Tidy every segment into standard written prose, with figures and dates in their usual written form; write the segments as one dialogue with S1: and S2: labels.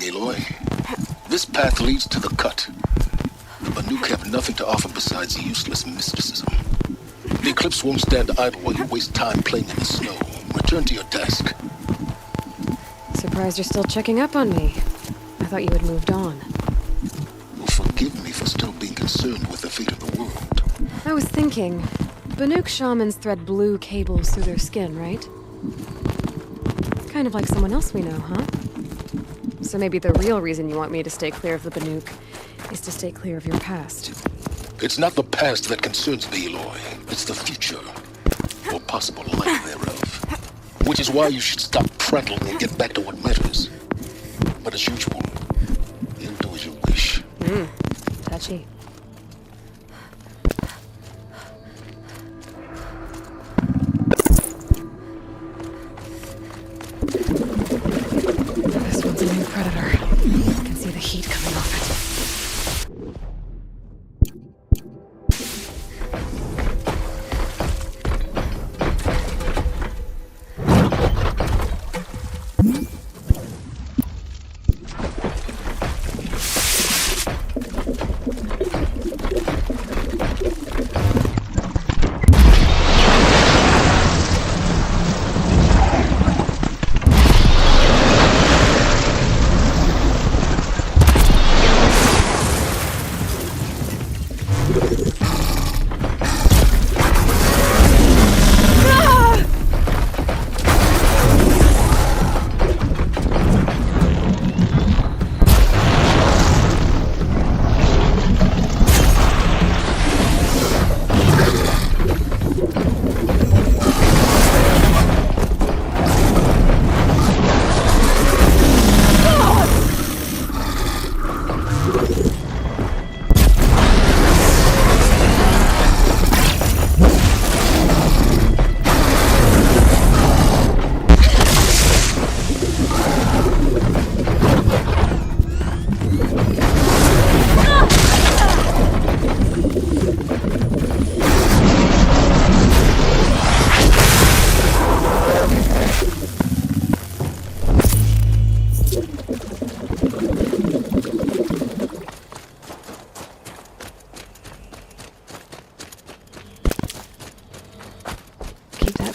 S1: Aloy. This path leads to the cut. The Banuk have nothing to offer besides useless mysticism. The Eclipse won't stand idle while you waste time playing in the snow. Return to your task.
S2: Surprised you're still checking up on me. I thought you had moved on.
S1: Well, forgive me for still being concerned with the fate of the world.
S2: I was thinking, Banuk shamans thread blue cables through their skin, right? Kind of like someone else we know, huh? So maybe the real reason you want me to stay clear of the Banuk is to stay clear of your past.
S1: It's not the past that concerns me, Aloy. It's the future, or possible lack thereof. Which is why you should stop prattling and get back to what matters. But as usual, you'll do as you wish.
S2: Touchy. This one's a new predator. I can see the heat coming off it.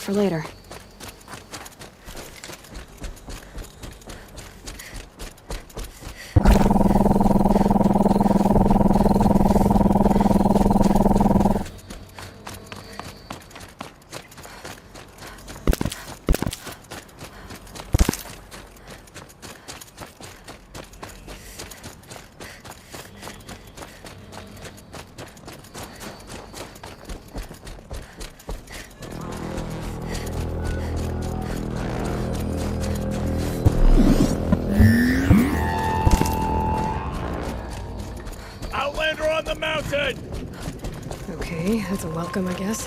S2: For later.
S3: Outlander on the mountain!
S2: Okay, that's a welcome, I guess.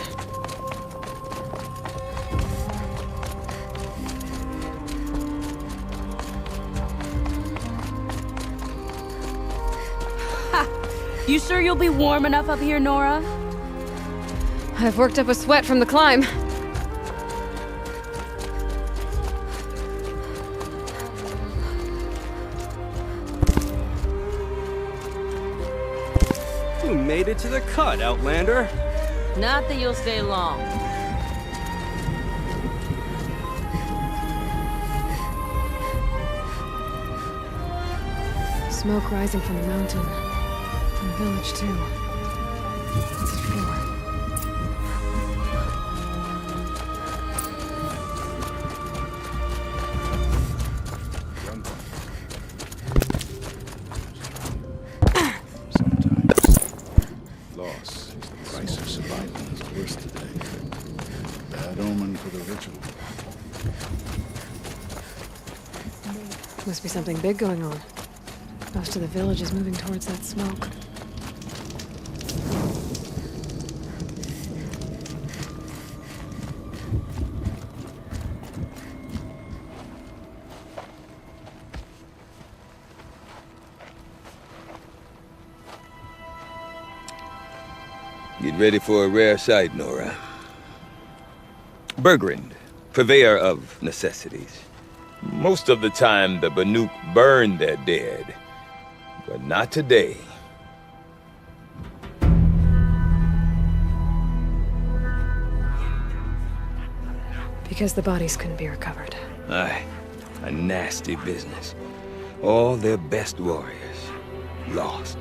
S4: Ha! You sure you'll be warm enough up here, Nora?
S2: I've worked up a sweat from the climb.
S5: You made it to the cut, Outlander.
S4: Not that you'll stay long.
S2: Smoke rising from the mountain. From the village, too. What's it for? Must be something big going on. Most of the village is moving towards that smoke.
S6: Get ready for a rare sight, Nora. Bergrand, purveyor of necessities. Most of the time, the Banuk burn their dead. But not today.
S2: Because the bodies couldn't be recovered.
S6: Aye, a nasty business. All their best warriors lost.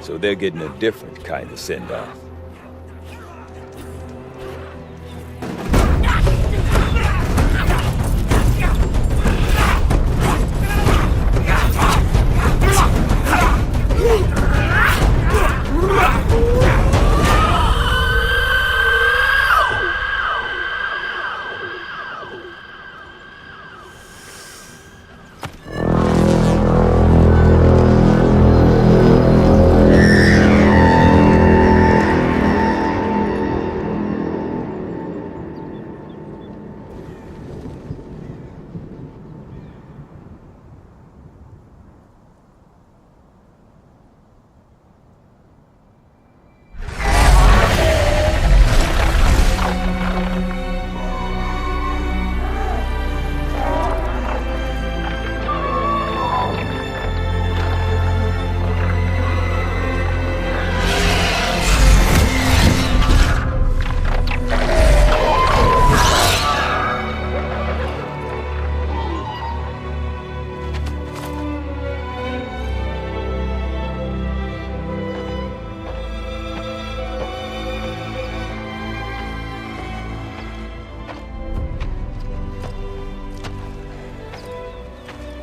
S6: So they're getting a different kind of send-off.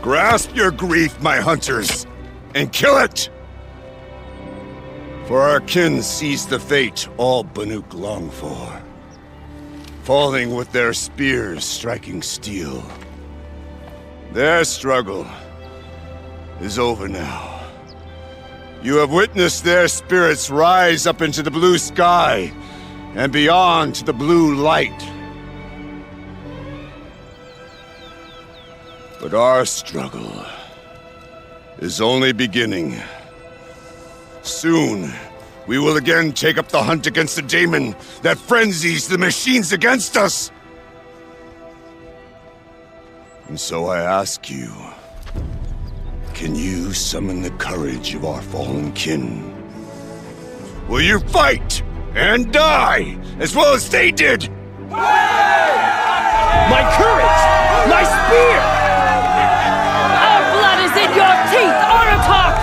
S7: Grasp your grief, my hunters, and kill it! For our kin sees the fate all Banuk long for. Falling with their spears striking steel. Their struggle is over now. You have witnessed their spirits rise up into the blue sky and beyond to the blue light. But our struggle is only beginning. Soon, we will again take up the hunt against the daemon that frenzies the machines against us. And so I ask you, can you summon the courage of our fallen kin? Will you fight and die as well as they did?
S5: My courage! My spear!
S4: Our blood is in your teeth, Aratak!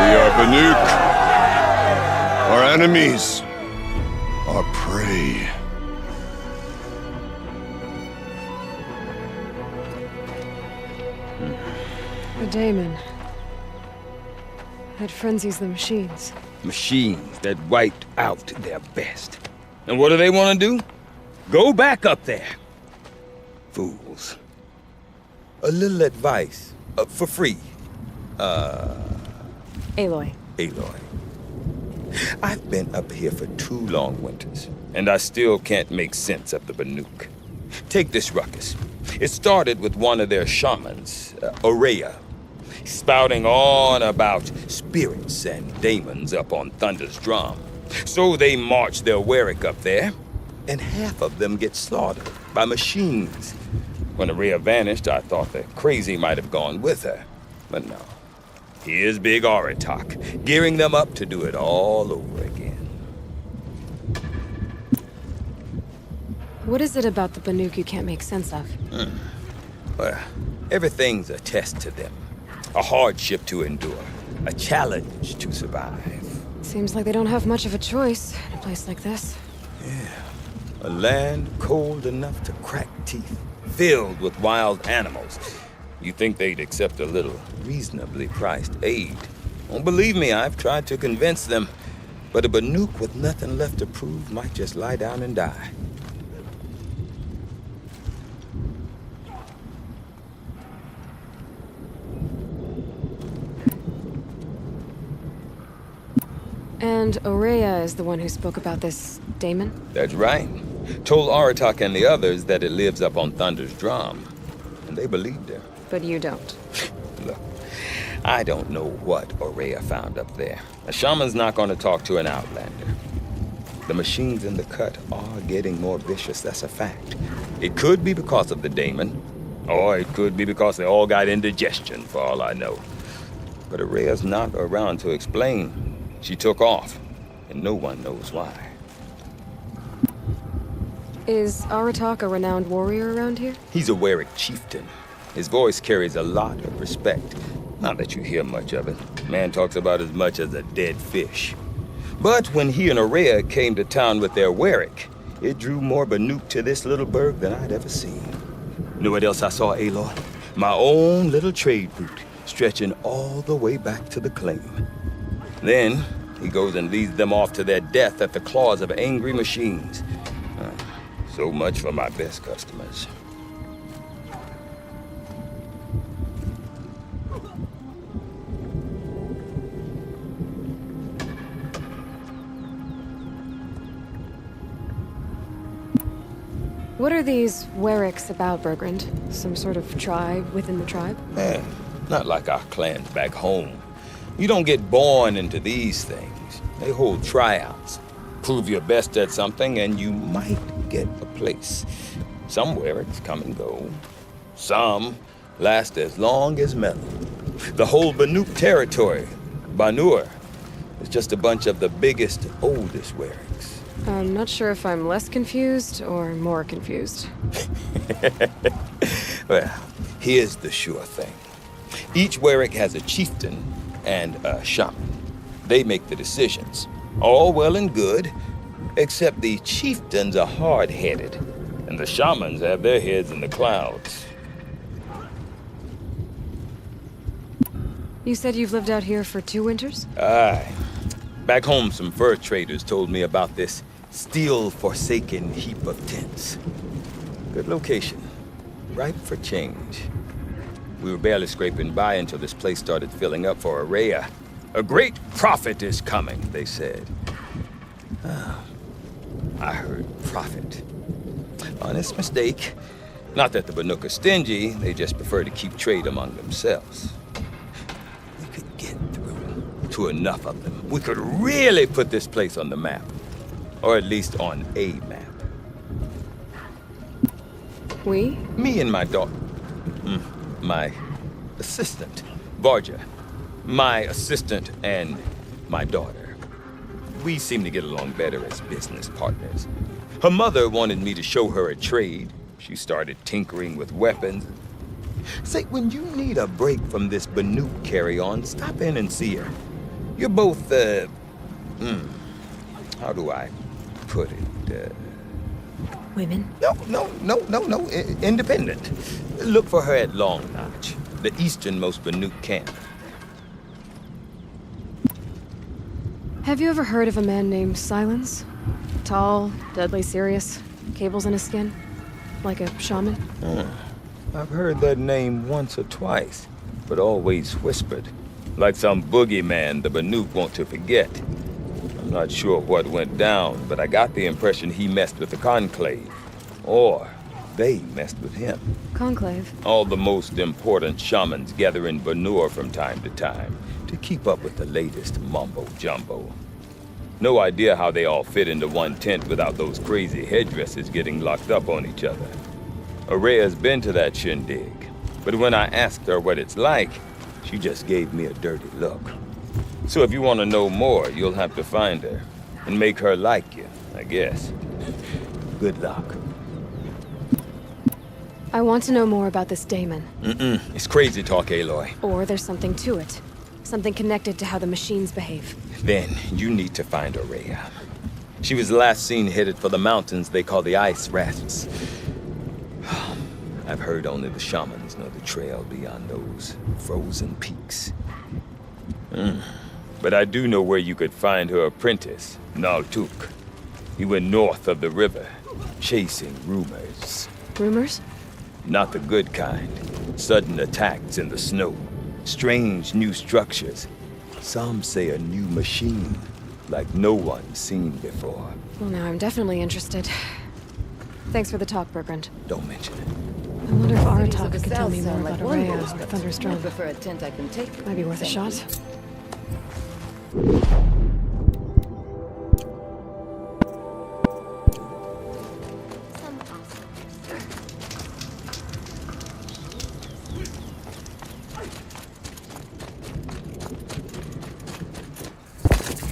S7: We are Banuk. Our enemies are prey.
S2: The daemon. That frenzies the machines.
S6: Machines that wiped out their best. And what do they want to do? Go back up there. Fools. A little advice, for free.
S2: Aloy.
S6: Aloy. I've been up here for 2 long winters, and I still can't make sense of the Banuk. Take this ruckus. It started with one of their shamans, Ourea, spouting on about spirits and daemons up on Thunder's drum. So they march their Warwick up there, and half of them get slaughtered by machines. When Ourea vanished, I thought the crazy might have gone with her. But no. Here's Big Aratak, gearing them up to do it all over again.
S2: What is it about the Banuk you can't make sense of?
S6: Well, everything's a test to them. A hardship to endure. A challenge to survive.
S2: Seems like they don't have much of a choice in a place like this.
S6: A land cold enough to crack teeth, filled with wild animals. You think they'd accept a little reasonably priced aid. Don't believe me, I've tried to convince them. But a Banuk with nothing left to prove might just lie down and die.
S2: And Ourea is the one who spoke about this daemon?
S6: That's right. Told Aratak and the others that it lives up on Thunder's drum. And they believed her.
S2: But you don't.
S6: Look, I don't know what Ourea found up there. A shaman's not going to talk to an outlander. The machines in the cut are getting more vicious, that's a fact. It could be because of the daemon, Or it could be because they all got indigestion, for all I know. But Araya's not around to explain. She took off, and no one knows why.
S2: Is Aratak a renowned warrior around here?
S6: He's a Werik chieftain. His voice carries a lot of respect. Not that you hear much of it. Man talks about as much as a dead fish. But when he and Araya came to town with their Werik, it drew more Banuk to this little burg than I'd ever seen. You know what else I saw, Aloy? My own little trade route, stretching all the way back to the claim. Then, he goes and leads them off to their death at the claws of angry machines. So much for my best customers.
S2: What are these Weriks about, Bergrand? Some sort of tribe within the tribe?
S6: Not like our clans back home. You don't get born into these things. They hold tryouts. Prove your best at something and you might get a place. Some Weriks come and go. Some last as long as metal. The whole Banuk territory, Banur, is just a bunch of the biggest, oldest Weriks.
S2: I'm not sure if I'm less confused or more confused.
S6: Well, here's the sure thing. Each Werik has a chieftain and a shaman. They make the decisions. All well and good, except the chieftains are hard-headed, and the shamans have their heads in the clouds.
S2: You said you've lived out here for 2 winters?
S6: Aye. Back home, some fur traders told me about this steel-forsaken heap of tents. Good location. Ripe for change. We were barely scraping by until this place started filling up for Araya. A great prophet is coming, they said. I heard prophet. Honest mistake. Not that the Banuk are stingy, they just prefer to keep trade among themselves. We could get through to enough of them. We could really put this place on the map. Or at least on a map.
S2: We?
S6: Me and my daughter. My assistant, Varja. My assistant and my daughter. We seem to get along better as business partners. Her mother wanted me to show her a trade. She started tinkering with weapons. Say, when you need a break from this Banuk carry-on, stop in and see her. You're both, how do I put it?
S2: Women?
S6: No. Independent. Look for her at Long Notch, the easternmost Banuk camp.
S2: Have you ever heard of a man named Silence? Tall, deadly serious, cables in his skin? Like a shaman?
S6: I've heard that name once or twice, but always whispered. Like some boogeyman the Banuk want to forget. I'm not sure what went down, but I got the impression he messed with the Conclave. Or they messed with him.
S2: Conclave?
S6: All the most important shamans gather in Banur from time to time to keep up with the latest mumbo-jumbo. No idea how they all fit into one tent without those crazy headdresses getting locked up on each other. Araya's been to that shindig, but when I asked her what it's like, she just gave me a dirty look. So if you want to know more, you'll have to find her and make her like you, I guess. Good luck.
S2: I want to know more about this daemon.
S6: It's crazy talk, Aloy.
S2: Or there's something to it. Something connected to how the machines behave.
S6: Then you need to find Araya. She was last seen headed for the mountains they call the Ice Rafts. I've heard only the shamans know the trail beyond those frozen peaks. But I do know where you could find her apprentice, Naltuk. He went north of the river, chasing rumors.
S2: Rumors?
S6: Not the good kind. Sudden attacks in the snow. Strange new structures. Some say a new machine, like no one's seen before.
S2: Well, now I'm definitely interested. Thanks for the talk, Bergrand.
S6: Don't mention it.
S2: I wonder if
S8: Cities
S2: Aratak
S8: of the
S2: could tell
S8: South
S2: me more
S8: sound
S2: about
S8: like one
S2: Araya
S8: ghost,
S2: or
S8: but
S2: Thunderstrom.
S8: I prefer a tent I can take.
S2: Might be worth a
S8: Thank
S2: shot.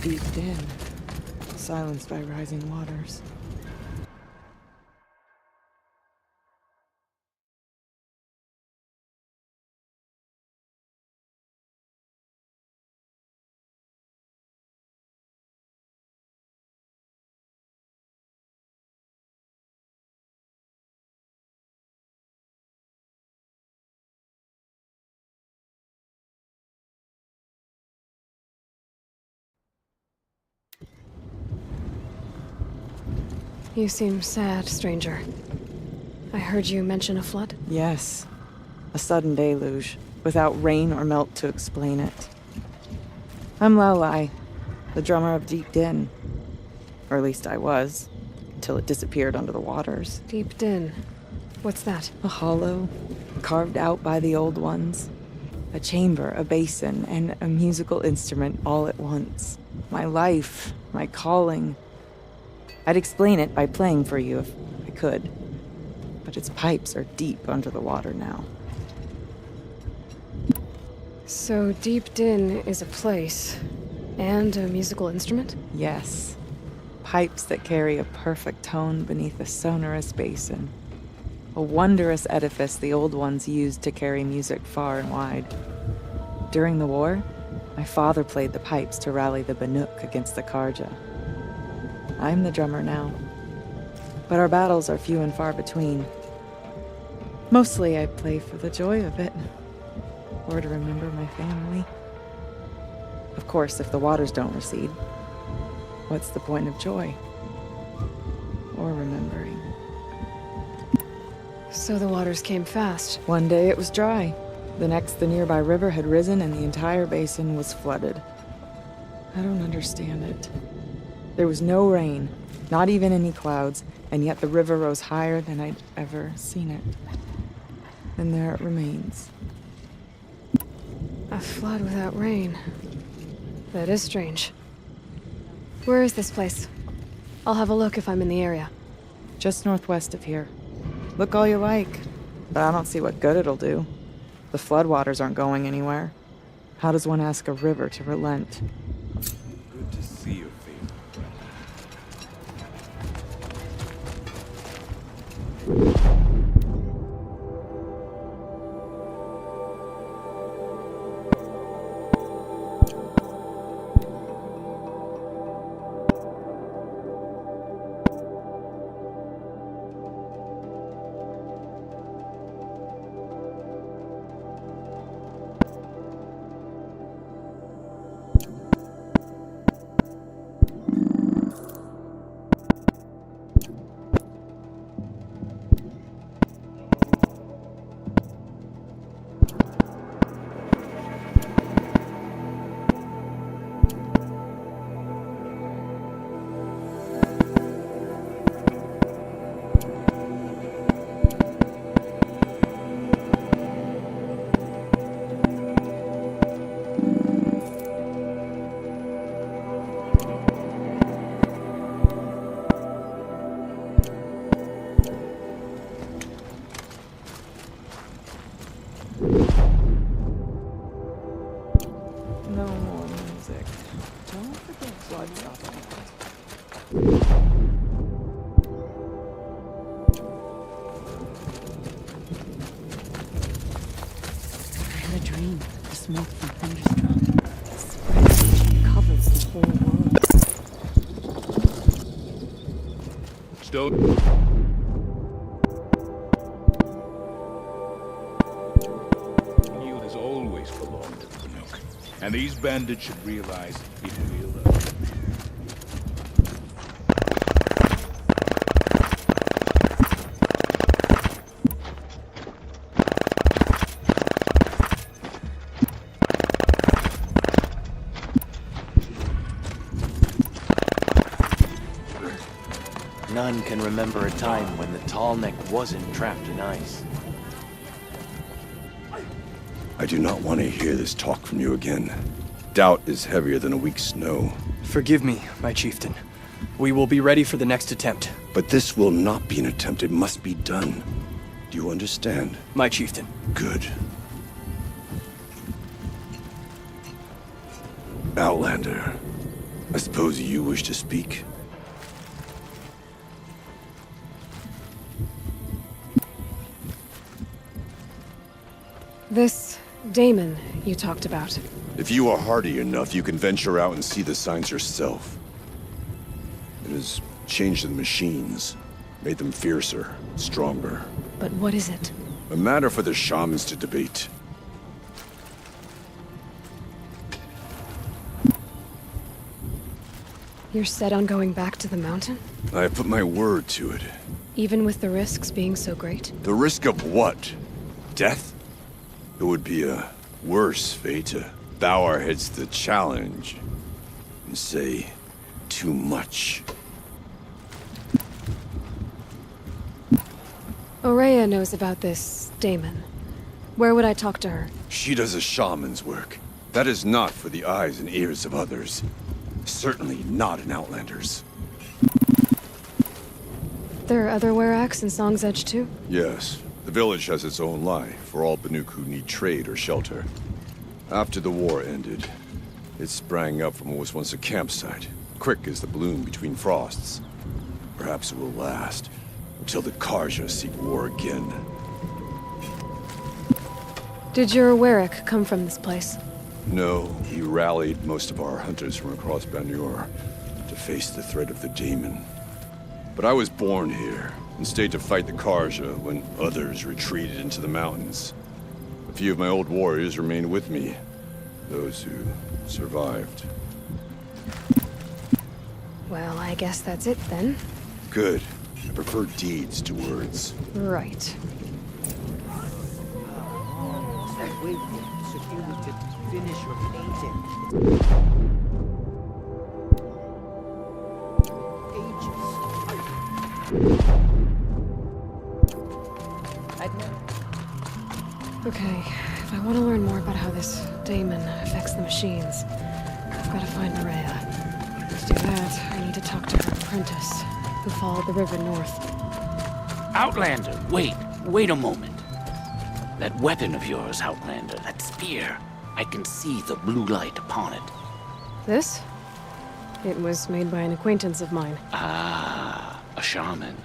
S8: Deep Din, silenced by rising waters.
S2: You seem sad, stranger. I heard you mention a flood.
S8: Yes, a sudden deluge, without rain or melt to explain it. I'm Lao Lai, the drummer of Deep Din. Or at least I was, until it disappeared under the waters.
S2: Deep Din. What's that?
S8: A hollow, carved out by the old ones. A chamber, a basin, and a musical instrument all at once. My life, my calling. I'd explain it by playing for you if I could. But its pipes are deep under the water now.
S2: So Deep Din is a place and a musical instrument?
S8: Yes. Pipes that carry a perfect tone beneath a sonorous basin. A wondrous edifice the old ones used to carry music far and wide. During the war, my father played the pipes to rally the Banuk against the Karja. I'm the drummer now, but our battles are few and far between. Mostly I play for the joy of it, or to remember my family. Of course, if the waters don't recede, what's the point of joy? Or remembering?
S2: So the waters came fast.
S8: One day it was dry. The next, the nearby river had risen and the entire basin was flooded. I don't understand it. There was no rain, not even any clouds, and yet the river rose higher than I'd ever seen it. And there it remains.
S2: A flood without rain. That is strange. Where is this place? I'll have a look if I'm in the area.
S8: Just northwest of here. Look all you like, but I don't see what good it'll do. The floodwaters aren't going anywhere. How does one ask a river to relent?
S3: Good to see your face.
S8: No more music. Don't forget blood stopping. I had a dream. The smoke from Thunderstruck spreads and covers the whole world.
S3: Stone. Yield has always belonged to the Banuk, and these bandits should realize it will.
S5: None can remember a time when the Tall Neck wasn't trapped in ice.
S7: I do not want to hear this talk from you again. Doubt is heavier than a week's snow.
S9: Forgive me, my chieftain. We will be ready for the next attempt.
S7: But this will not be an attempt. It must be done. Do you understand?
S9: My chieftain.
S7: Good. Outlander, I suppose you wish to speak?
S2: This Damon you talked about.
S7: If you are hardy enough, you can venture out and see the signs yourself. It has changed the machines, made them fiercer, stronger.
S2: But what is it?
S7: A matter for the shamans to debate.
S2: You're set on going back to the mountain?
S7: I have put my word to it.
S2: Even with the risks being so great?
S7: The risk of what? Death? It would be a worse fate to bow our heads to the challenge and say too much.
S2: Ourea knows about this Damon. Where would I talk to her?
S7: She does a shaman's work. That is not for the eyes and ears of others. Certainly not an Outlander's.
S2: There are other Weraks in Song's Edge too?
S7: Yes. The village has its own life for all Banuk who need trade or shelter. After the war ended, it sprang up from what was once a campsite, quick as the bloom between frosts. Perhaps it will last until the Karja seek war again.
S2: Did your Werak come from this place?
S7: No, he rallied most of our hunters from across Banur to face the threat of the demon. But I was born here and stayed to fight the Karja when others retreated into the mountains. A few of my old warriors remained with me, those who survived.
S2: Well, I guess that's it then.
S7: Good. I prefer deeds to words.
S2: Right. Okay, if I want to learn more about how this Damon affects the machines, I've got to find Ourea. To do that, I need to talk to her apprentice, who followed the river north.
S10: Outlander, wait a moment. That weapon of yours, Outlander, that spear, I can see the blue light upon it.
S2: This? It was made by an acquaintance of mine.
S10: Ah, a shaman.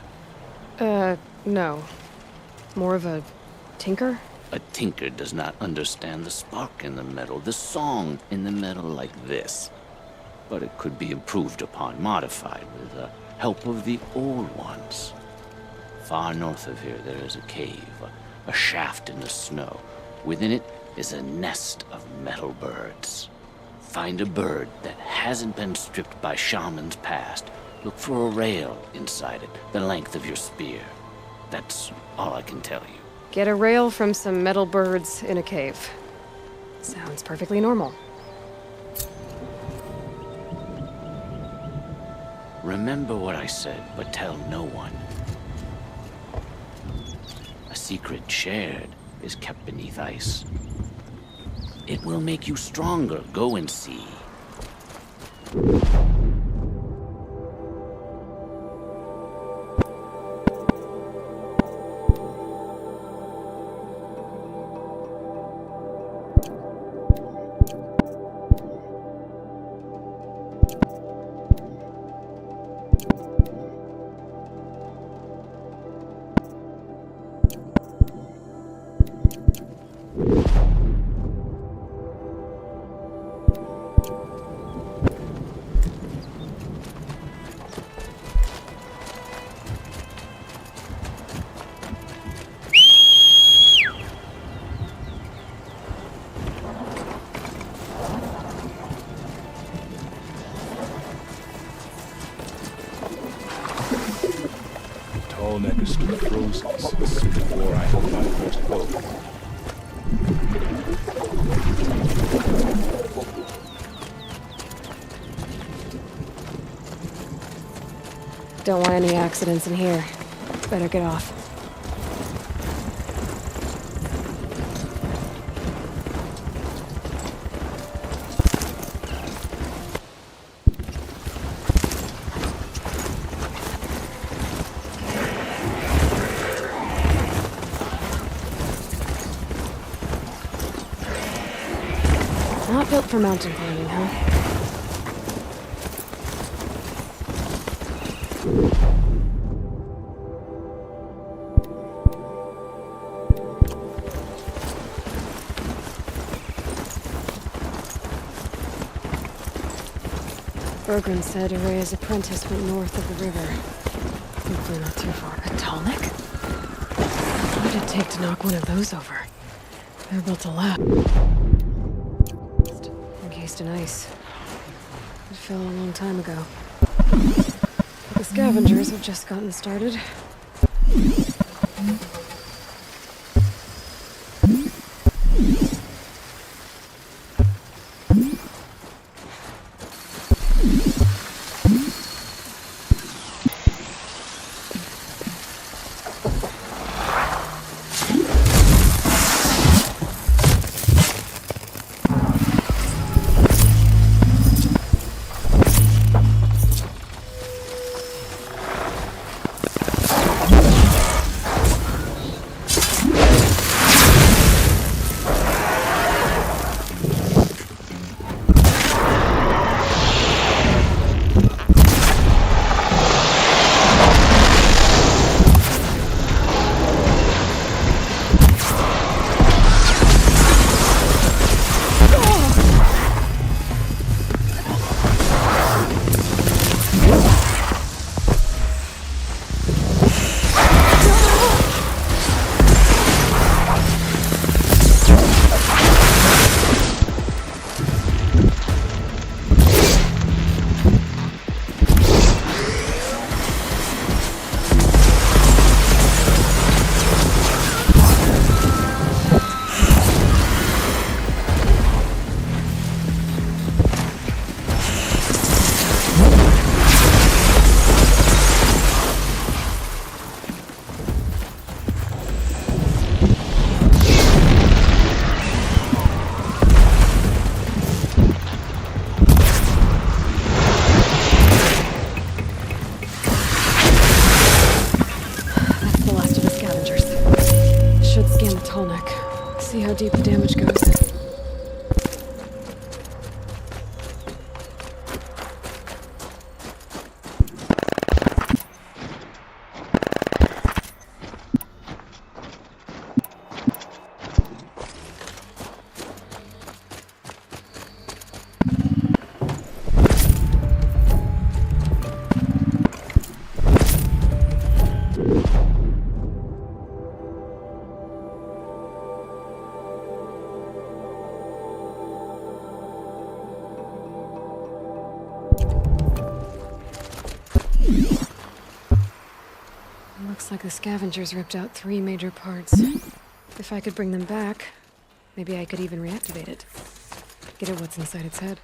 S2: No. More of a tinker?
S10: A tinker does not understand the spark in the metal, the song in the metal like this. But it could be improved upon, modified with the help of the old ones. Far north of here, there is a cave, a shaft in the snow. Within it is a nest of metal birds. Find a bird that hasn't been stripped by shamans past. Look for a rail inside it, the length of your spear. That's all I can tell you.
S2: Get a rail from some metal birds in a cave. Sounds perfectly normal.
S10: Remember what I said, but tell no one. A secret shared is kept beneath ice. It will make you stronger. Go and see.
S3: Tallneck is still frozen since before I held my first bow.
S2: Don't want any accidents in here. Better get off. Not built for mountain climbing, huh? Bergren said Araya's apprentice went north of the river. Hopefully not too far. A Talnik? What would it take to knock one of those over? They're built to last. Encased in ice. It fell a long time ago. The scavengers have just gotten started. See how deep the damage goes. Looks like the scavengers ripped out 3 major parts. If I could bring them back, maybe I could even reactivate it. Get at what's inside its head.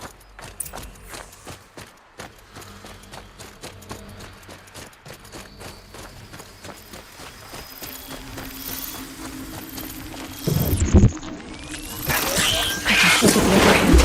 S2: I can still get the upper hand.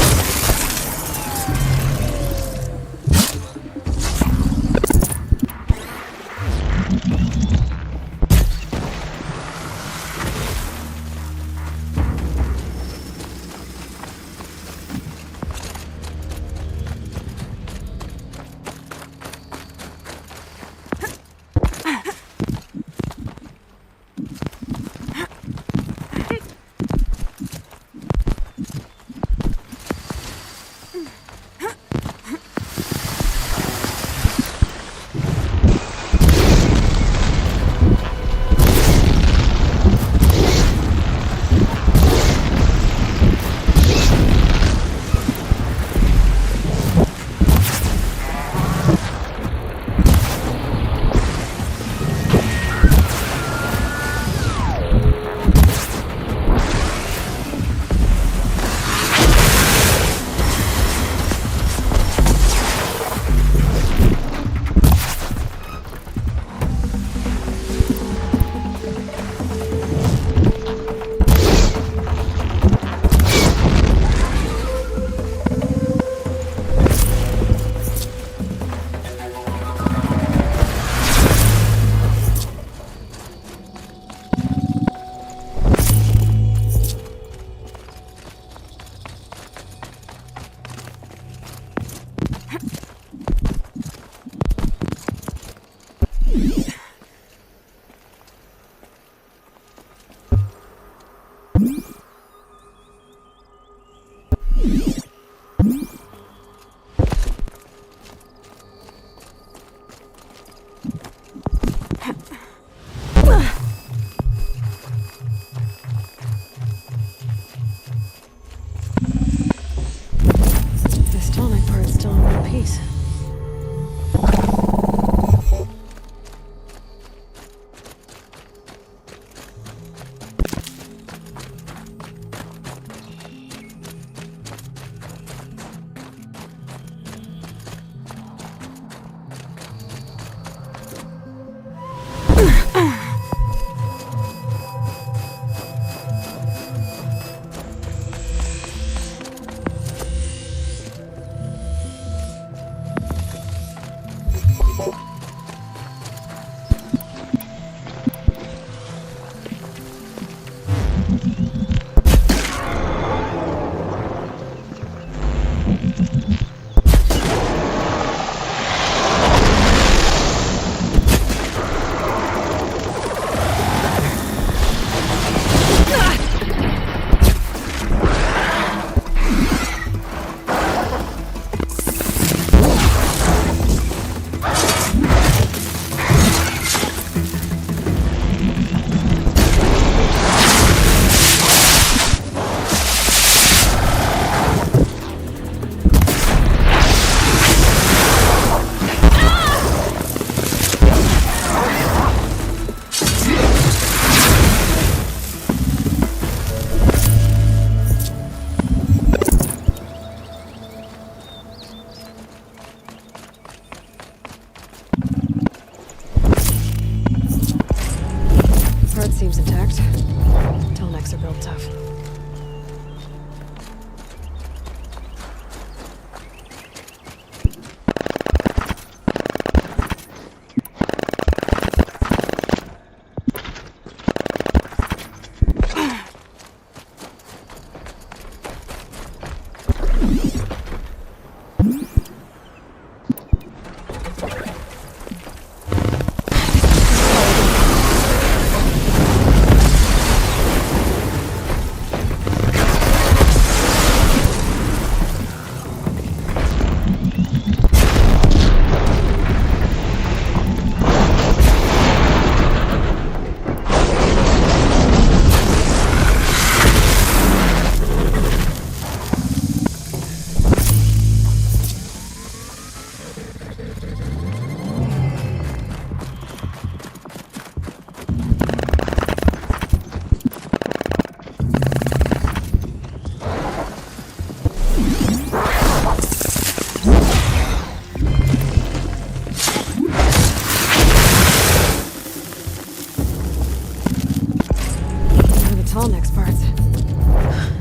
S2: Tall next parts.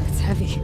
S2: It's heavy.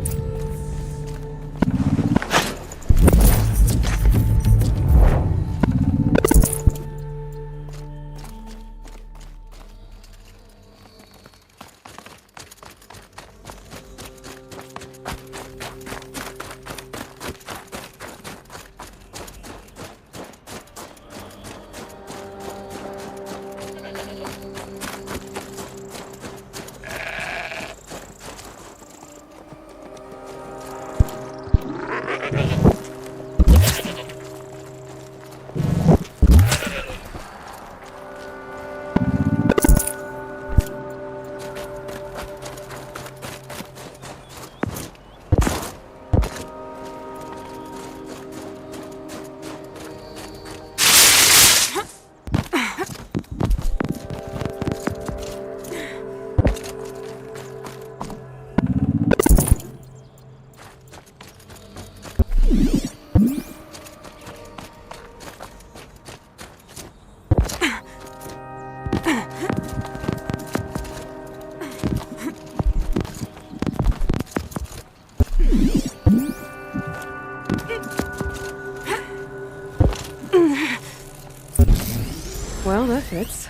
S2: Well, that fits.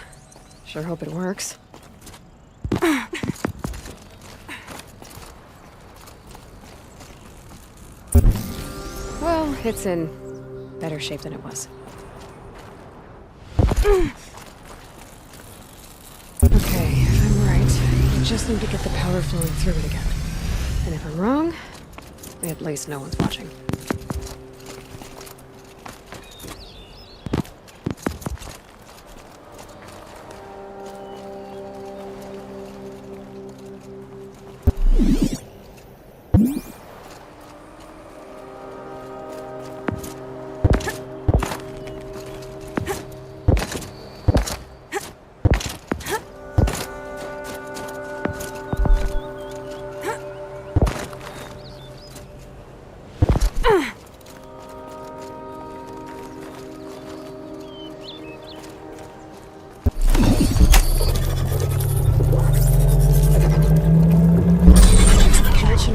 S2: Sure hope it works. Well, it's in better shape than it was. Okay, if I'm right, I just need to get the power flowing through it again. And if I'm wrong, at least no one's watching.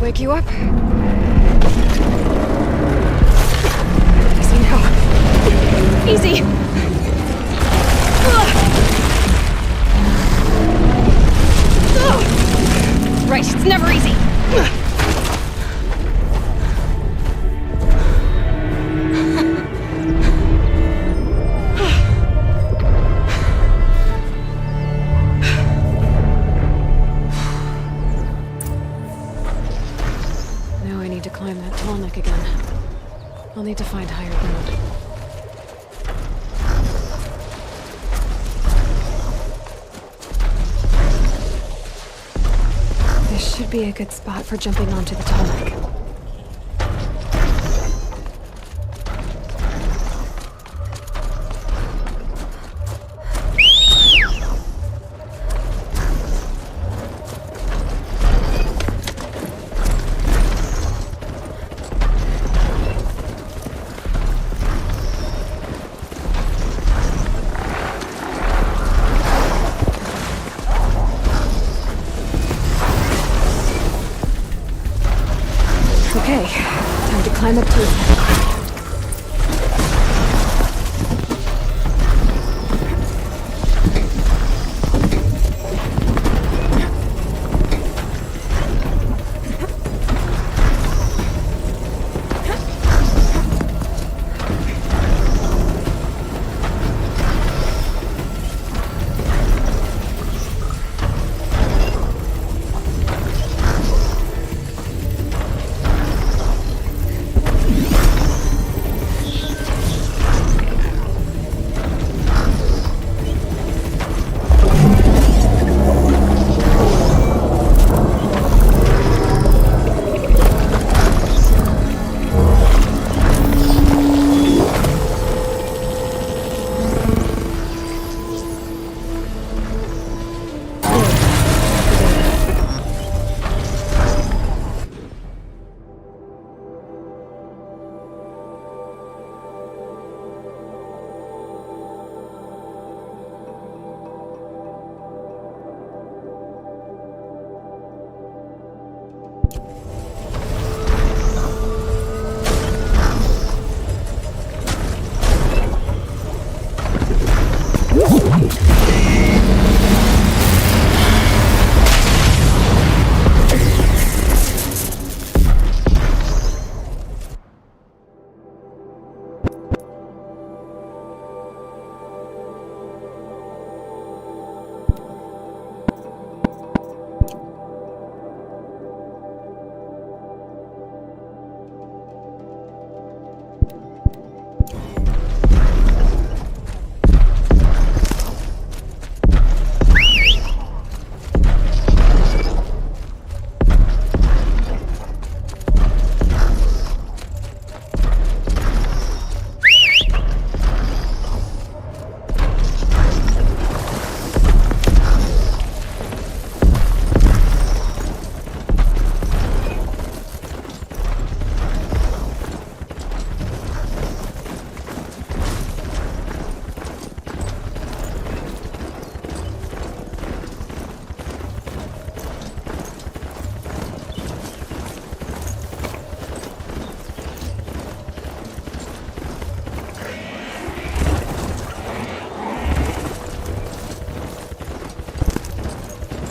S2: Wake you up? Easy now. Easy! Right, it's never easy. I'll need to find higher ground. This should be a good spot for jumping onto the tall neck. Okay, time to climb up to it.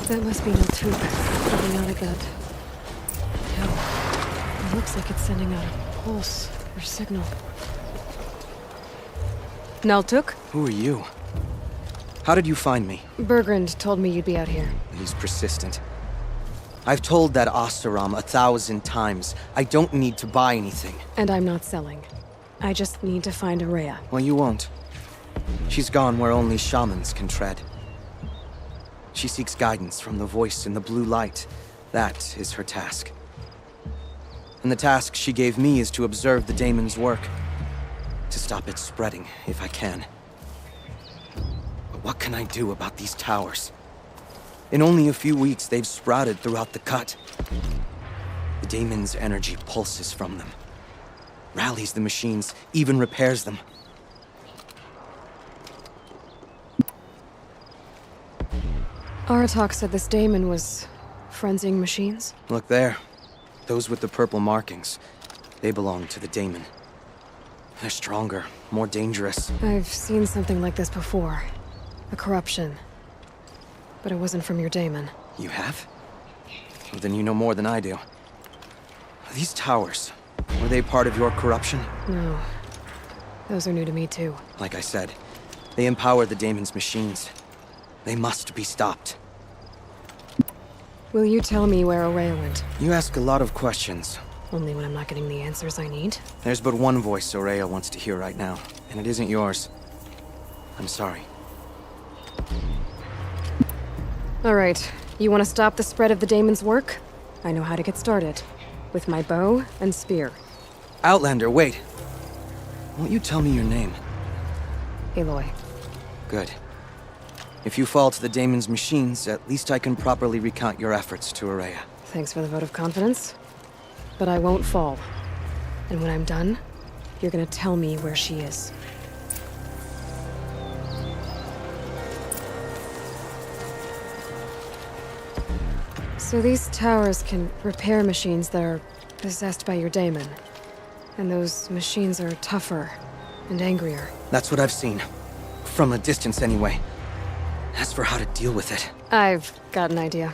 S2: That must be Naltuk coming out of that. Yeah. It looks like it's sending out a pulse or signal. Naltuk?
S9: Who are you? How did you find me?
S2: Bergrand told me you'd be out here.
S9: He's persistent. I've told that Oseram 1,000 times. I don't need to buy anything.
S2: And I'm not selling. I just need to find Araya.
S9: Well, you won't. She's gone where only shamans can tread. She seeks guidance from the voice in the blue light. That is her task. And the task she gave me is to observe the daemon's work. To stop it spreading, if I can. But what can I do about these towers? In only a few weeks, they've sprouted throughout the cut. The daemon's energy pulses from them. Rallies the machines, even repairs them.
S2: Aratak said this daemon was frenzying machines?
S9: Look there. Those with the purple markings. They belong to the daemon. They're stronger, more dangerous.
S2: I've seen something like this before. A corruption. But it wasn't from your daemon.
S9: You have? Well, then you know more than I do. These towers, were they part of your corruption?
S2: No. Those are new to me too.
S9: Like I said, they empower the daemon's machines. They must be stopped.
S2: Will you tell me where Araya went?
S9: You ask a lot of questions.
S2: Only when I'm not getting the answers I need.
S9: There's but one voice Araya wants to hear right now, and it isn't yours. I'm sorry.
S2: Alright, you want to stop the spread of the daemon's work? I know how to get started. With my bow and spear.
S9: Outlander, wait. Won't you tell me your name?
S2: Aloy.
S9: Good. If you fall to the daemon's machines, at least I can properly recount your efforts to Araya.
S2: Thanks for the vote of confidence. But I won't fall. And when I'm done, you're gonna tell me where she is. So these towers can repair machines that are possessed by your daemon. And those machines are tougher and angrier.
S9: That's what I've seen. From a distance, anyway. As for how to deal with it...
S2: I've got an idea.